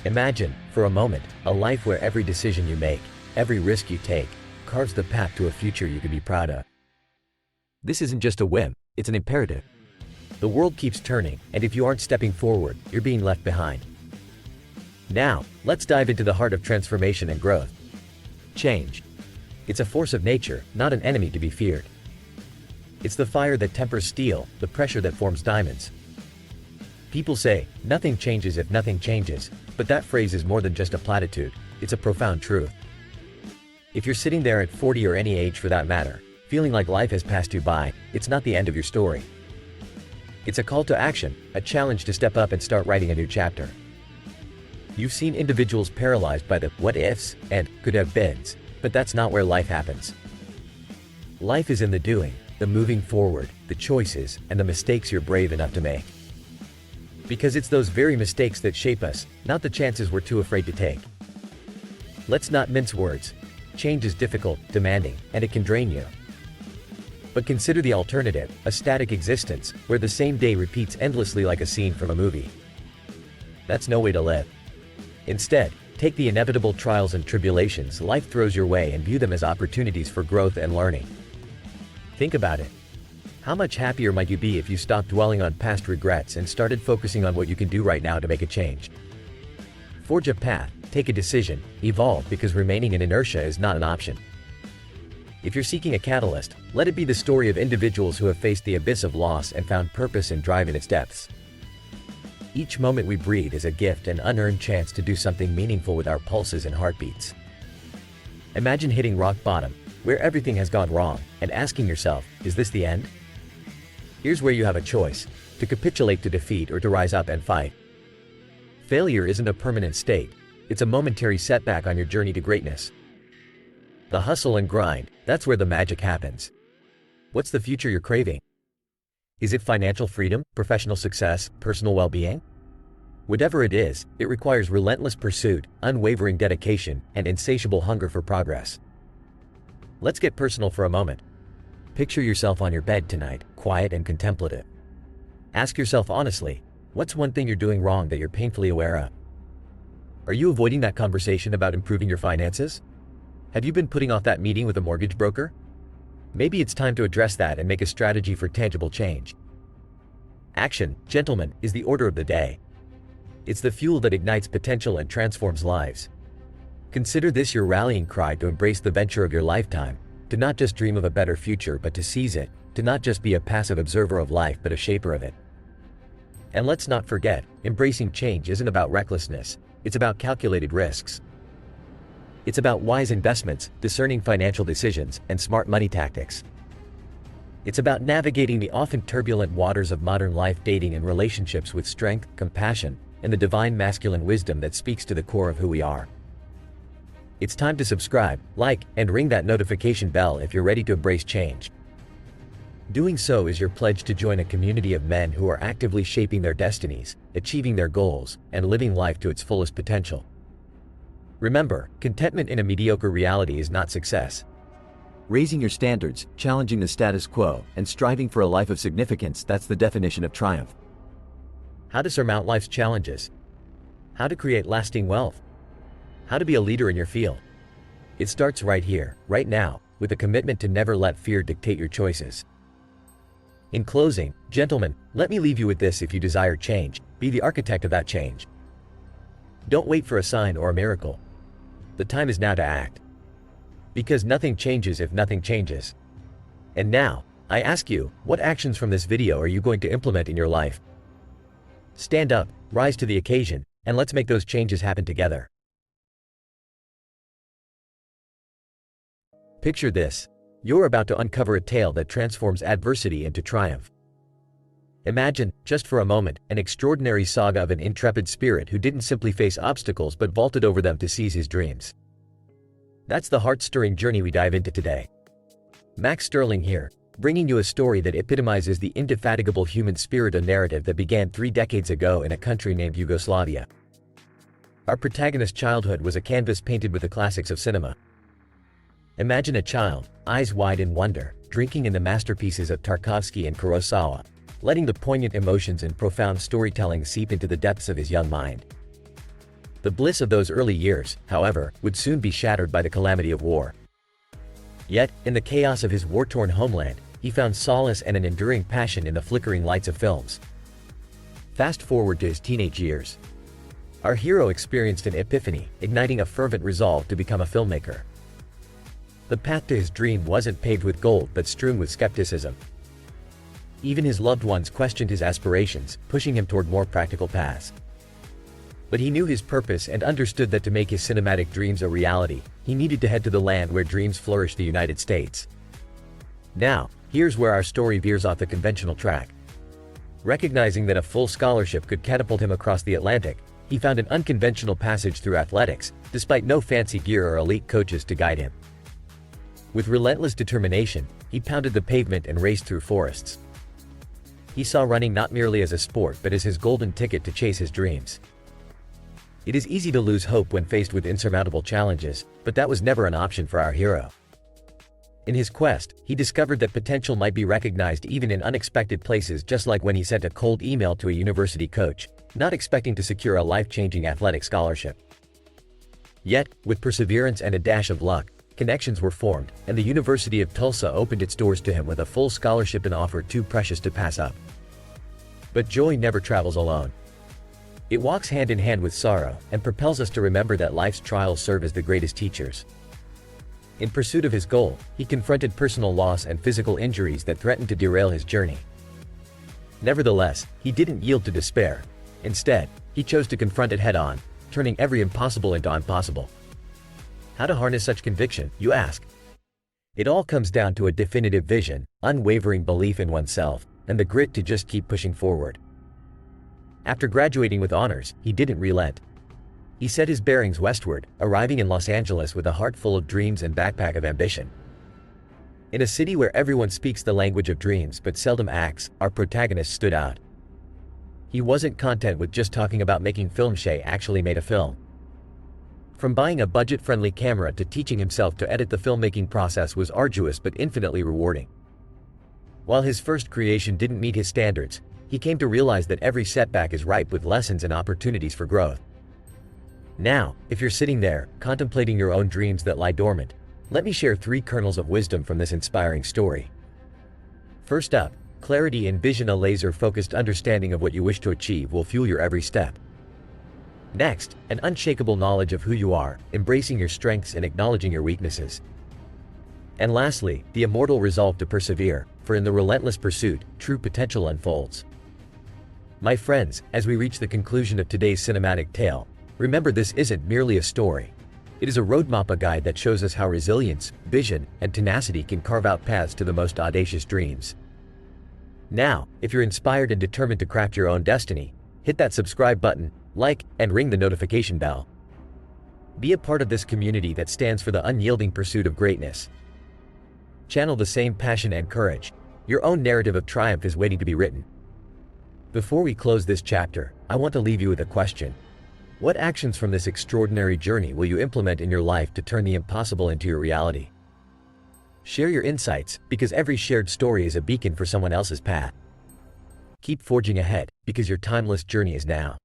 Imagine, for a moment, a life where every decision you make, every risk you take, carves the path to a future you can be proud of. This isn't just a whim, it's an imperative. The world keeps turning, and if you aren't stepping forward, you're being left behind. Now, let's dive into the heart of transformation and growth. Change. It's a force of nature, not an enemy to be feared. It's the fire that tempers steel, the pressure that forms diamonds. People say, nothing changes if nothing changes, but that phrase is more than just a platitude, it's a profound truth. If you're sitting there at 40 or any age for that matter, feeling like life has passed you by, it's not the end of your story. It's a call to action, a challenge to step up and start writing a new chapter. You've seen individuals paralyzed by the what ifs and could have beens, but that's not where life happens. Life is in the doing, the moving forward, the choices, and the mistakes you're brave enough to make. Because it's those very mistakes that shape us, not the chances we're too afraid to take. Let's not mince words. Change is difficult, demanding, and it can drain you. But consider the alternative, a static existence, where the same day repeats endlessly like a scene from a movie. That's no way to live. Instead, take the inevitable trials and tribulations life throws your way and view them as opportunities for growth and learning. Think about it. How much happier might you be if you stopped dwelling on past regrets and started focusing on what you can do right now to make a change? Forge a path, take a decision, evolve, because remaining in inertia is not an option. If you're seeking a catalyst, let it be the story of individuals who have faced the abyss of loss and found purpose and drive in its depths. Each moment we breathe is a gift and unearned chance to do something meaningful with our pulses and heartbeats. Imagine hitting rock bottom, where everything has gone wrong, and asking yourself, is this the end? Here's where you have a choice, to capitulate to defeat or to rise up and fight. Failure isn't a permanent state, it's a momentary setback on your journey to greatness. The hustle and grind, that's where the magic happens. What's the future you're craving? Is it financial freedom, professional success, personal well-being? Whatever it is, it requires relentless pursuit, unwavering dedication, and insatiable hunger for progress. Let's get personal for a moment. Picture yourself on your bed tonight, quiet and contemplative. Ask yourself honestly, what's one thing you're doing wrong that you're painfully aware of? Are you avoiding that conversation about improving your finances? Have you been putting off that meeting with a mortgage broker? Maybe it's time to address that and make a strategy for tangible change. Action, gentlemen, is the order of the day. It's the fuel that ignites potential and transforms lives. Consider this your rallying cry to embrace the venture of your lifetime, to not just dream of a better future but to seize it, to not just be a passive observer of life but a shaper of it. And let's not forget, embracing change isn't about recklessness, it's about calculated risks. It's about wise investments, discerning financial decisions, and smart money tactics. It's about navigating the often turbulent waters of modern life, dating and relationships with strength, compassion, and the divine masculine wisdom that speaks to the core of who we are. It's time to subscribe, like, and ring that notification bell if you're ready to embrace change. Doing so is your pledge to join a community of men who are actively shaping their destinies, achieving their goals, and living life to its fullest potential. Remember, contentment in a mediocre reality is not success. Raising your standards, challenging the status quo, and striving for a life of significance, that's the definition of triumph. How to surmount life's challenges. How to create lasting wealth. How to be a leader in your field. It starts right here, right now, with a commitment to never let fear dictate your choices. In closing, gentlemen, let me leave you with this: if you desire change, be the architect of that change. Don't wait for a sign or a miracle. The time is now to act. Because nothing changes if nothing changes. And now, I ask you, what actions from this video are you going to implement in your life? Stand up, rise to the occasion, and let's make those changes happen together. Picture this. You're about to uncover a tale that transforms adversity into triumph. Imagine, just for a moment, an extraordinary saga of an intrepid spirit who didn't simply face obstacles but vaulted over them to seize his dreams. That's the heart-stirring journey we dive into today. Max Sterling here, bringing you a story that epitomizes the indefatigable human spirit, a narrative that began 3 decades ago in a country named Yugoslavia. Our protagonist's childhood was a canvas painted with the classics of cinema. Imagine a child, eyes wide in wonder, drinking in the masterpieces of Tarkovsky and Kurosawa, letting the poignant emotions and profound storytelling seep into the depths of his young mind. The bliss of those early years, however, would soon be shattered by the calamity of war. Yet, in the chaos of his war-torn homeland, he found solace and an enduring passion in the flickering lights of films. Fast forward to his teenage years. Our hero experienced an epiphany, igniting a fervent resolve to become a filmmaker. The path to his dream wasn't paved with gold but strewn with skepticism. Even his loved ones questioned his aspirations, pushing him toward more practical paths. But he knew his purpose and understood that to make his cinematic dreams a reality, he needed to head to the land where dreams flourish, the United States. Now, here's where our story veers off the conventional track. Recognizing that a full scholarship could catapult him across the Atlantic, he found an unconventional passage through athletics, despite no fancy gear or elite coaches to guide him. With relentless determination, he pounded the pavement and raced through forests. He saw running not merely as a sport but as his golden ticket to chase his dreams. It is easy to lose hope when faced with insurmountable challenges, but that was never an option for our hero. In his quest, he discovered that potential might be recognized even in unexpected places, just like when he sent a cold email to a university coach, not expecting to secure a life-changing athletic scholarship. Yet, with perseverance and a dash of luck, connections were formed, and the University of Tulsa opened its doors to him with a full scholarship, an offer too precious to pass up. But joy never travels alone. It walks hand in hand with sorrow, and propels us to remember that life's trials serve as the greatest teachers. In pursuit of his goal, he confronted personal loss and physical injuries that threatened to derail his journey. Nevertheless, he didn't yield to despair. Instead, he chose to confront it head-on, turning every impossible into impossible. How to harness such conviction, you ask? It all comes down to a definitive vision, unwavering belief in oneself, and the grit to just keep pushing forward. After graduating with honors, he didn't relent. He set his bearings westward, arriving in Los Angeles with a heart full of dreams and backpack of ambition. In a city where everyone speaks the language of dreams but seldom acts, our protagonist stood out. He wasn't content with just talking about making films. Shay actually made a film. From buying a budget-friendly camera to teaching himself to edit, the filmmaking process was arduous but infinitely rewarding. While his first creation didn't meet his standards, he came to realize that every setback is ripe with lessons and opportunities for growth. Now, if you're sitting there, contemplating your own dreams that lie dormant, let me share 3 kernels of wisdom from this inspiring story. First up, clarity in vision. A laser-focused understanding of what you wish to achieve will fuel your every step. Next, an unshakable knowledge of who you are, embracing your strengths and acknowledging your weaknesses. And lastly, the immortal resolve to persevere, for in the relentless pursuit, true potential unfolds. My friends, as we reach the conclusion of today's cinematic tale, remember, this isn't merely a story. It is a roadmap, a guide that shows us how resilience, vision, and tenacity can carve out paths to the most audacious dreams. Now, if you're inspired and determined to craft your own destiny, hit that subscribe button, like, and ring the notification bell. Be a part of this community that stands for the unyielding pursuit of greatness. Channel the same passion and courage. Your own narrative of triumph is waiting to be written. Before we close this chapter, I want to leave you with a question. What actions from this extraordinary journey will you implement in your life to turn the impossible into your reality? Share your insights, because every shared story is a beacon for someone else's path. Keep forging ahead, because your timeless journey is now.